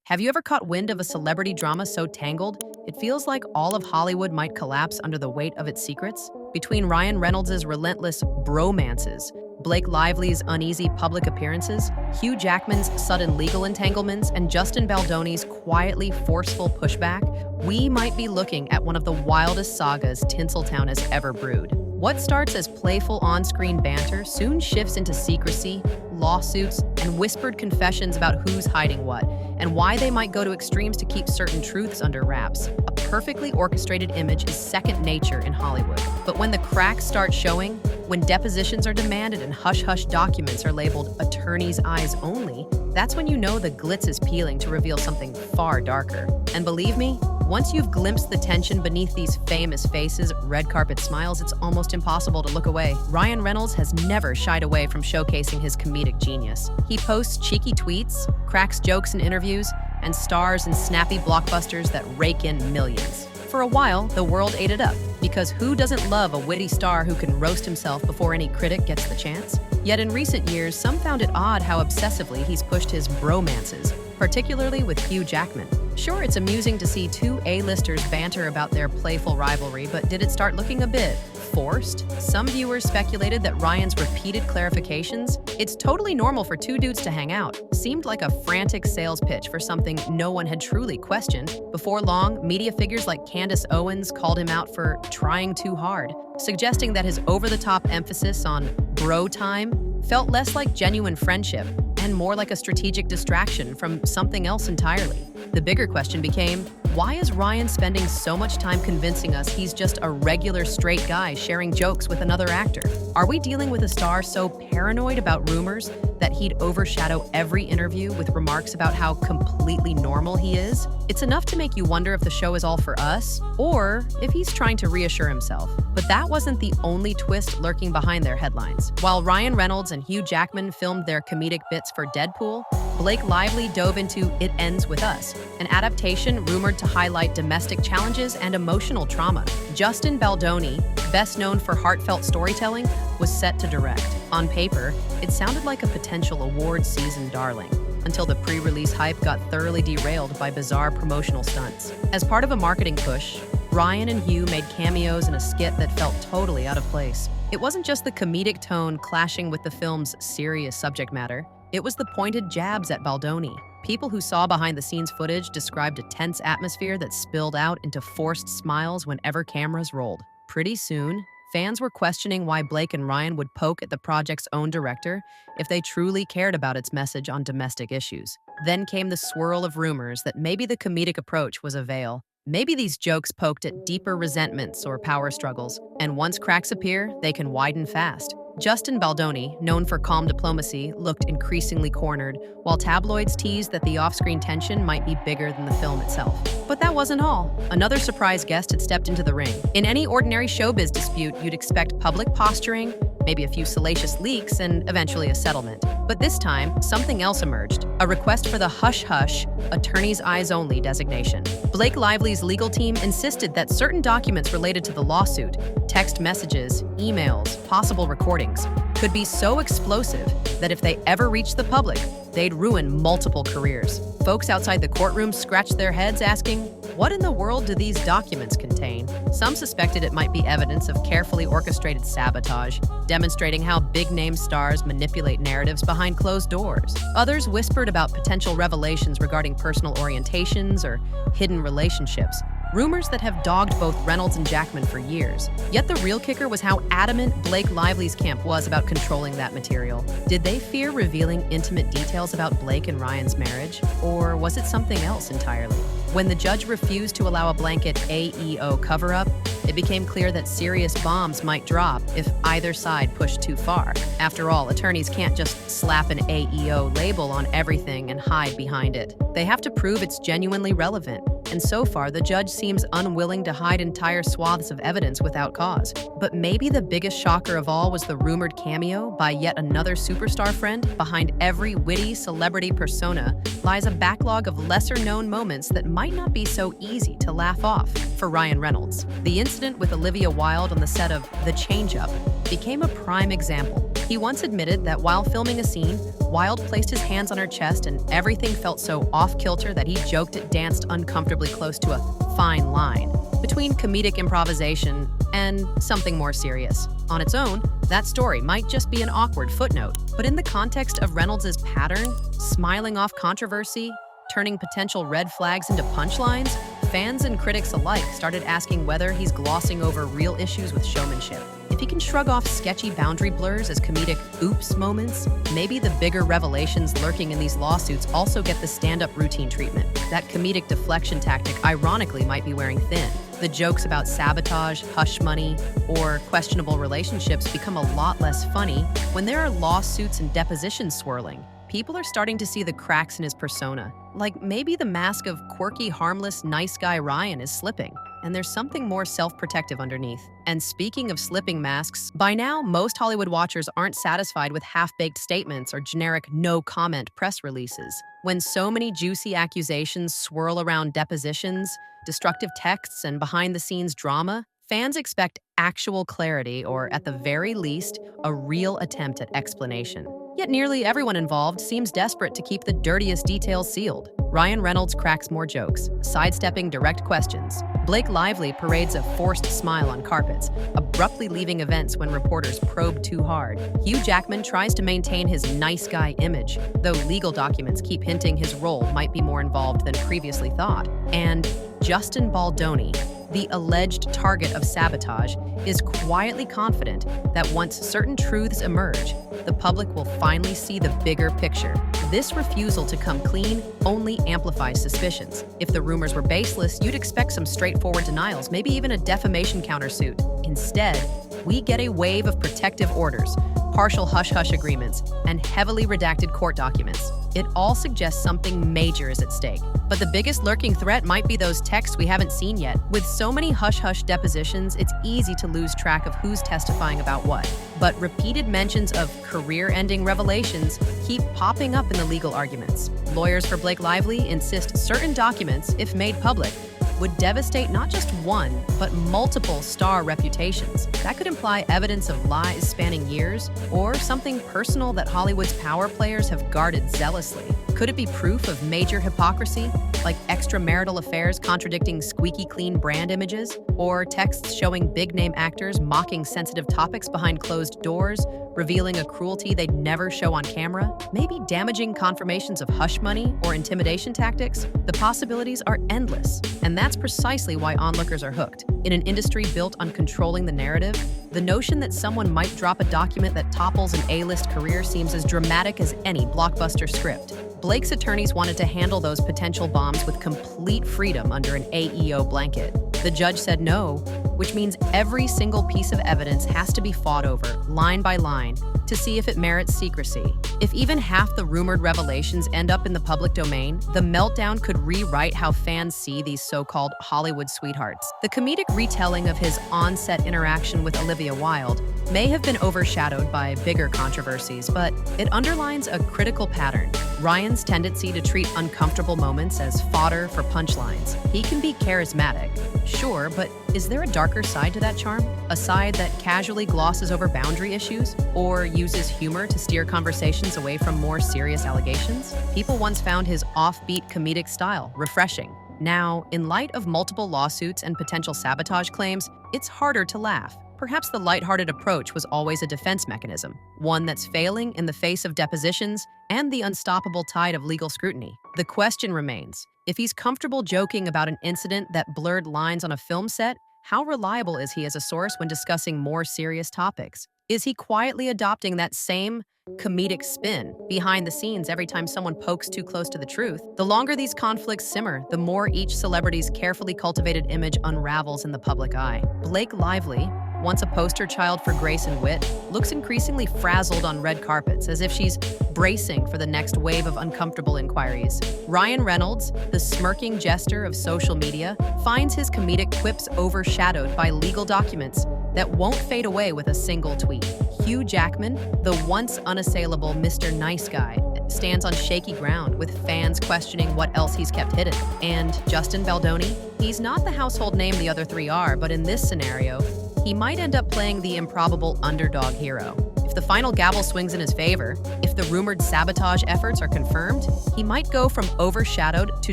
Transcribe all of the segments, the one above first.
Have you ever caught wind of a celebrity drama so tangled, it feels like all of Hollywood might collapse under the weight of its secrets? Between Ryan Reynolds' relentless bromances, Blake Lively's uneasy public appearances, Hugh Jackman's sudden legal entanglements, and Justin Baldoni's quietly forceful pushback, we might be looking at one of the wildest sagas Tinseltown has ever brewed. What starts as playful on-screen banter soon shifts into secrecy, lawsuits, and whispered confessions about who's hiding what, and why they might go to extremes to keep certain truths under wraps. A perfectly orchestrated image is second nature in Hollywood. But when the cracks start showing, when depositions are demanded and hush-hush documents are labeled attorney's eyes only, that's when you know the glitz is peeling to reveal something far darker. And believe me, once you've glimpsed the tension beneath these famous faces' red carpet smiles, it's almost impossible to look away. Ryan Reynolds has never shied away from showcasing his comedic genius. He posts cheeky tweets, cracks jokes in interviews, and stars in snappy blockbusters that rake in millions. For a while, the world ate it up, because who doesn't love a witty star who can roast himself before any critic gets the chance? Yet in recent years, some found it odd how obsessively he's pushed his bromances, particularly with Hugh Jackman. Sure, it's amusing to see two A-listers banter about their playful rivalry, but did it start looking a bit forced? Some viewers speculated that Ryan's repeated clarifications, "It's totally normal for two dudes to hang out," seemed like a frantic sales pitch for something no one had truly questioned. Before long, media figures like Candace Owens called him out for trying too hard, suggesting that his over-the-top emphasis on bro time felt less like genuine friendship and more like a strategic distraction from something else entirely. The bigger question became, why is Ryan spending so much time convincing us he's just a regular straight guy sharing jokes with another actor? Are we dealing with a star so paranoid about rumors that he'd overshadow every interview with remarks about how completely normal he is? It's enough to make you wonder if the show is all for us, or if he's trying to reassure himself. But that wasn't the only twist lurking behind their headlines. While Ryan Reynolds and Hugh Jackman filmed their comedic bits for Deadpool, Blake Lively dove into It Ends With Us, an adaptation rumored to highlight domestic challenges and emotional trauma. Justin Baldoni, best known for heartfelt storytelling, was set to direct. On paper, it sounded like a potential award season darling, until the pre-release hype got thoroughly derailed by bizarre promotional stunts. As part of a marketing push, Ryan and Hugh made cameos in a skit that felt totally out of place. It wasn't just the comedic tone clashing with the film's serious subject matter. It was the pointed jabs at Baldoni. People who saw behind-the-scenes footage described a tense atmosphere that spilled out into forced smiles whenever cameras rolled. Pretty soon, fans were questioning why Blake and Ryan would poke at the project's own director if they truly cared about its message on domestic issues. Then came the swirl of rumors that maybe the comedic approach was a veil. Maybe these jokes poked at deeper resentments or power struggles, and once cracks appear, they can widen fast. Justin Baldoni, known for calm diplomacy, looked increasingly cornered, while tabloids teased that the off-screen tension might be bigger than the film itself. But that wasn't all. Another surprise guest had stepped into the ring. In any ordinary showbiz dispute, you'd expect public posturing, maybe a few salacious leaks, and eventually a settlement. But this time, something else emerged, a request for the hush-hush, attorney's eyes only designation. Blake Lively's legal team insisted that certain documents related to the lawsuit, text messages, emails, possible recordings, could be so explosive that if they ever reached the public, they'd ruin multiple careers. Folks outside the courtroom scratched their heads asking, what in the world do these documents contain? Some suspected it might be evidence of carefully orchestrated sabotage, demonstrating how big-name stars manipulate narratives behind closed doors. Others whispered about potential revelations regarding personal orientations or hidden relationships, rumors that have dogged both Reynolds and Jackman for years. Yet the real kicker was how adamant Blake Lively's camp was about controlling that material. Did they fear revealing intimate details about Blake and Ryan's marriage? Or was it something else entirely? When the judge refused to allow a blanket AEO cover-up, it became clear that serious bombs might drop if either side pushed too far. After all, attorneys can't just slap an AEO label on everything and hide behind it. They have to prove it's genuinely relevant. And so far, the judge seems unwilling to hide entire swaths of evidence without cause. But maybe the biggest shocker of all was the rumored cameo by yet another superstar friend. Behind every witty celebrity persona lies a backlog of lesser-known moments that might not be so easy to laugh off. For Ryan Reynolds, the incident with Olivia Wilde on the set of The Change-Up became a prime example. He once admitted that while filming a scene, Wilde placed his hands on her chest and everything felt so off-kilter that he joked it danced uncomfortably close to a fine line between comedic improvisation and something more serious. On its own, that story might just be an awkward footnote, but in the context of Reynolds' pattern, smiling off controversy, turning potential red flags into punchlines, fans and critics alike started asking whether he's glossing over real issues with showmanship. If he can shrug off sketchy boundary blurs as comedic oops moments, maybe the bigger revelations lurking in these lawsuits also get the stand-up routine treatment. That comedic deflection tactic ironically might be wearing thin. The jokes about sabotage, hush money, or questionable relationships become a lot less funny when there are lawsuits and depositions swirling. People are starting to see the cracks in his persona. Like maybe the mask of quirky, harmless, nice guy Ryan is slipping, and there's something more self-protective underneath. And speaking of slipping masks, by now, most Hollywood watchers aren't satisfied with half-baked statements or generic no-comment press releases. When so many juicy accusations swirl around depositions, destructive texts, and behind-the-scenes drama, fans expect actual clarity or, at the very least, a real attempt at explanation. Yet nearly everyone involved seems desperate to keep the dirtiest details sealed. Ryan Reynolds cracks more jokes, sidestepping direct questions. Blake Lively parades a forced smile on carpets, abruptly leaving events when reporters probe too hard. Hugh Jackman tries to maintain his nice guy image, though legal documents keep hinting his role might be more involved than previously thought. And Justin Baldoni, the alleged target of sabotage, is quietly confident that once certain truths emerge, the public will finally see the bigger picture. This refusal to come clean only amplifies suspicions. If the rumors were baseless, you'd expect some straightforward denials, maybe even a defamation countersuit. Instead, we get a wave of protective orders, partial hush-hush agreements, and heavily redacted court documents. It all suggests something major is at stake. But the biggest lurking threat might be those texts we haven't seen yet. With so many hush-hush depositions, it's easy to lose track of who's testifying about what. But repeated mentions of career-ending revelations keep popping up in the legal arguments. Lawyers for Blake Lively insist certain documents, if made public, would devastate not just one, but multiple star reputations. That could imply evidence of lies spanning years, or something personal that Hollywood's power players have guarded zealously. Could it be proof of major hypocrisy, like extramarital affairs contradicting squeaky clean brand images, or texts showing big-name actors mocking sensitive topics behind closed doors, revealing a cruelty they'd never show on camera? Maybe damaging confirmations of hush money or intimidation tactics? The possibilities are endless, and that's precisely why onlookers are hooked. In an industry built on controlling the narrative, the notion that someone might drop a document that topples an A-list career seems as dramatic as any blockbuster script. Blake's attorneys wanted to handle those potential bombs with complete freedom under an AEO blanket. The judge said no, which means every single piece of evidence has to be fought over, line by line, to see if it merits secrecy. If even half the rumored revelations end up in the public domain, the meltdown could rewrite how fans see these so-called Hollywood sweethearts. The comedic retelling of his on-set interaction with Olivia Wilde may have been overshadowed by bigger controversies, but it underlines a critical pattern. Ryan's tendency to treat uncomfortable moments as fodder for punchlines. He can be charismatic, sure, but is there a darker side to that charm? A side that casually glosses over boundary issues or uses humor to steer conversations away from more serious allegations? People once found his offbeat comedic style refreshing. Now, in light of multiple lawsuits and potential sabotage claims, it's harder to laugh. Perhaps the lighthearted approach was always a defense mechanism, one that's failing in the face of depositions and the unstoppable tide of legal scrutiny. The question remains, if he's comfortable joking about an incident that blurred lines on a film set, how reliable is he as a source when discussing more serious topics? Is he quietly adopting that same comedic spin behind the scenes every time someone pokes too close to the truth? The longer these conflicts simmer, the more each celebrity's carefully cultivated image unravels in the public eye. Blake Lively, once a poster child for grace and wit, looks increasingly frazzled on red carpets, as if she's bracing for the next wave of uncomfortable inquiries. Ryan Reynolds, the smirking jester of social media, finds his comedic quips overshadowed by legal documents that won't fade away with a single tweet. Hugh Jackman, the once unassailable Mr. Nice Guy, stands on shaky ground, with fans questioning what else he's kept hidden. And Justin Baldoni, he's not the household name the other three are, but in this scenario, he might end up playing the improbable underdog hero. If the final gavel swings in his favor, if the rumored sabotage efforts are confirmed, he might go from overshadowed to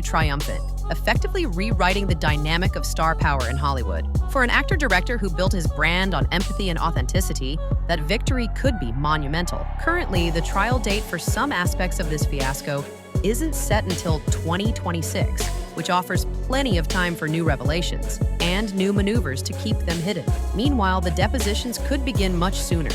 triumphant, effectively rewriting the dynamic of star power in Hollywood. For an actor-director who built his brand on empathy and authenticity, that victory could be monumental. Currently, the trial date for some aspects of this fiasco isn't set until 2026, which offers plenty of time for new revelations and new maneuvers to keep them hidden. Meanwhile, the depositions could begin much sooner,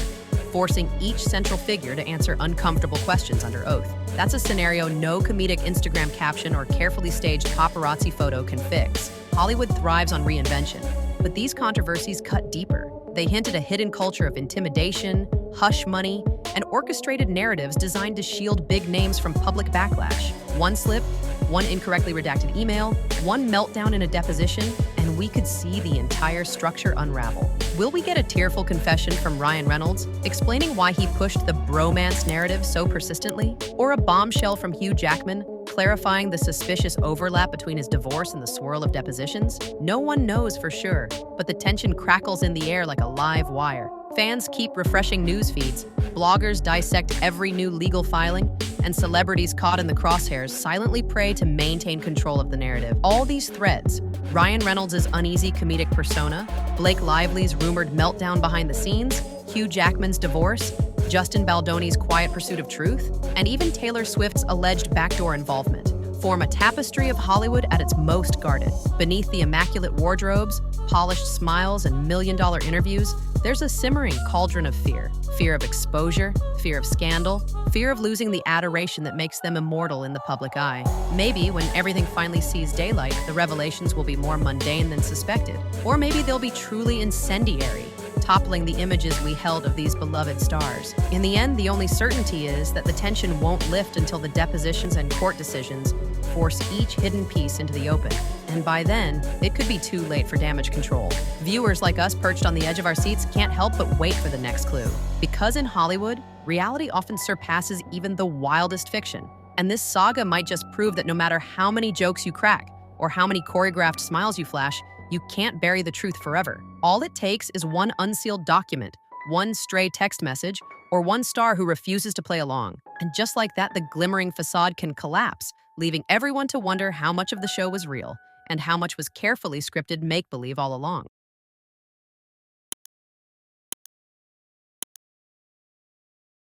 forcing each central figure to answer uncomfortable questions under oath. That's a scenario no comedic Instagram caption or carefully staged paparazzi photo can fix. Hollywood thrives on reinvention, but these controversies cut deeper. They hint at a hidden culture of intimidation, hush money, and orchestrated narratives designed to shield big names from public backlash. One slip, one incorrectly redacted email, one meltdown in a deposition, and we could see the entire structure unravel. Will we get a tearful confession from Ryan Reynolds, explaining why he pushed the bromance narrative so persistently? Or a bombshell from Hugh Jackman, clarifying the suspicious overlap between his divorce and the swirl of depositions? No one knows for sure, but the tension crackles in the air like a live wire. Fans keep refreshing news feeds, bloggers dissect every new legal filing, and celebrities caught in the crosshairs silently pray to maintain control of the narrative. All these threads, Ryan Reynolds' uneasy comedic persona, Blake Lively's rumored meltdown behind the scenes, Hugh Jackman's divorce, Justin Baldoni's quiet pursuit of truth, and even Taylor Swift's alleged backdoor involvement, form a tapestry of Hollywood at its most guarded. Beneath the immaculate wardrobes, polished smiles, and million-dollar interviews, there's a simmering cauldron of fear. Fear of exposure, fear of scandal, fear of losing the adoration that makes them immortal in the public eye. Maybe when everything finally sees daylight, the revelations will be more mundane than suspected. Or maybe they'll be truly incendiary, toppling the images we held of these beloved stars. In the end, the only certainty is that the tension won't lift until the depositions and court decisions force each hidden piece into the open. And by then, it could be too late for damage control. Viewers like us perched on the edge of our seats can't help but wait for the next clue. Because in Hollywood, reality often surpasses even the wildest fiction. And this saga might just prove that no matter how many jokes you crack or how many choreographed smiles you flash, you can't bury the truth forever. All it takes is one unsealed document, one stray text message, or one star who refuses to play along. And just like that, the glimmering facade can collapse, leaving everyone to wonder how much of the show was real and how much was carefully scripted make-believe all along.